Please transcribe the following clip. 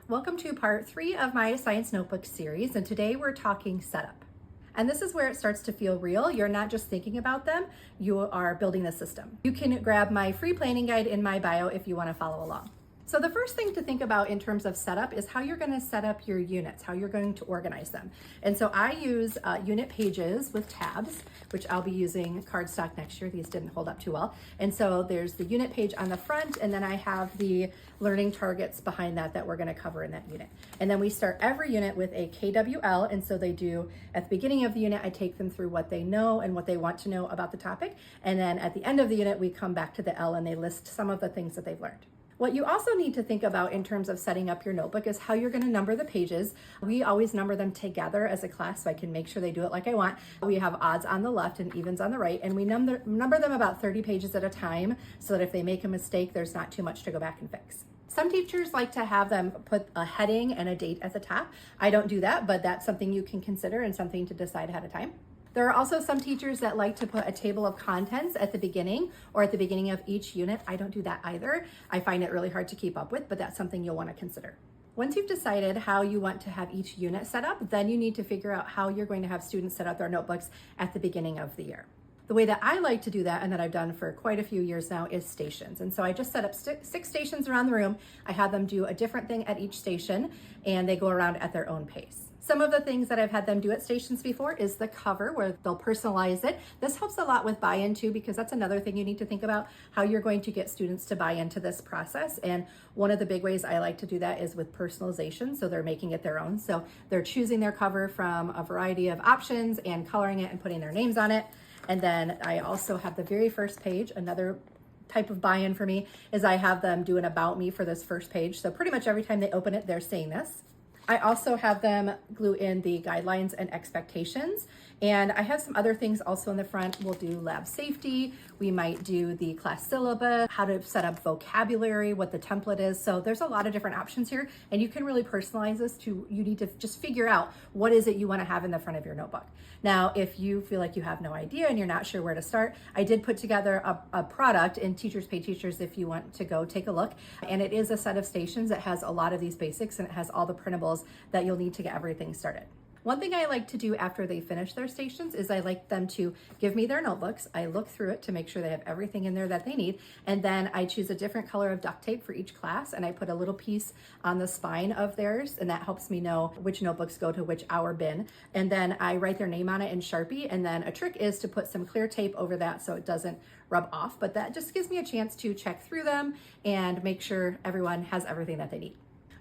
Welcome to part 3 of my science notebook series, and today we're talking setup. And this is where it starts to feel real. You're not just thinking about them, you are building the system. You can grab my free planning guide in my bio if you want to follow along. So the first thing to think about in terms of setup is how you're going to set up your units, how you're going to organize them. And so I use unit pages with tabs, which I'll be using cardstock next year. These didn't hold up too well. And so there's the unit page on the front, and then I have the learning targets behind that we're going to cover in that unit. And then we start every unit with a KWL, and so they do, at the beginning of the unit, I take them through what they know and what they want to know about the topic. And then at the end of the unit, we come back to the L and they list some of the things that they've learned. What you also need to think about in terms of setting up your notebook is how you're going to number the pages. We always number them together as a class so I can make sure they do it like I want. We have odds on the left and evens on the right, and we number them about 30 pages at a time so that if they make a mistake, there's not too much to go back and fix. Some teachers like to have them put a heading and a date at the top. I don't do that, but that's something you can consider and something to decide ahead of time. There are also some teachers that like to put a table of contents at the beginning or at the beginning of each unit. I don't do that either. I find it really hard to keep up with, but that's something you'll want to consider. Once you've decided how you want to have each unit set up, then you need to figure out how you're going to have students set up their notebooks at the beginning of the year. The way that I like to do that, and that I've done for quite a few years now, is stations. And so I just set up 6 stations around the room. I have them do a different thing at each station, and they go around at their own pace. Some of the things that I've had them do at stations before is the cover, where they'll personalize it. This helps a lot with buy-in too, because that's another thing you need to think about, how you're going to get students to buy into this process. And one of the big ways I like to do that is with personalization. So they're making it their own. So they're choosing their cover from a variety of options and coloring it and putting their names on it. And then I also have the very first page. Another type of buy-in for me is I have them do an about me for this first page. So pretty much every time they open it, they're saying this. I also have them glue in the guidelines and expectations. And I have some other things also in the front. We'll do lab safety. We might do the class syllabus, how to set up vocabulary, what the template is. So there's a lot of different options here, and you can really personalize this to, you need to just figure out what is it you want to have in the front of your notebook. Now, if you feel like you have no idea and you're not sure where to start, I did put together a product in Teachers Pay Teachers if you want to go take a look. And it is a set of stations that has a lot of these basics, and it has all the printables that you'll need to get everything started. One thing I like to do after they finish their stations is I like them to give me their notebooks. I look through it to make sure they have everything in there that they need. And then I choose a different color of duct tape for each class. And I put a little piece on the spine of theirs. And that helps me know which notebooks go to which hour bin. And then I write their name on it in Sharpie. And then a trick is to put some clear tape over that so it doesn't rub off. But that just gives me a chance to check through them and make sure everyone has everything that they need.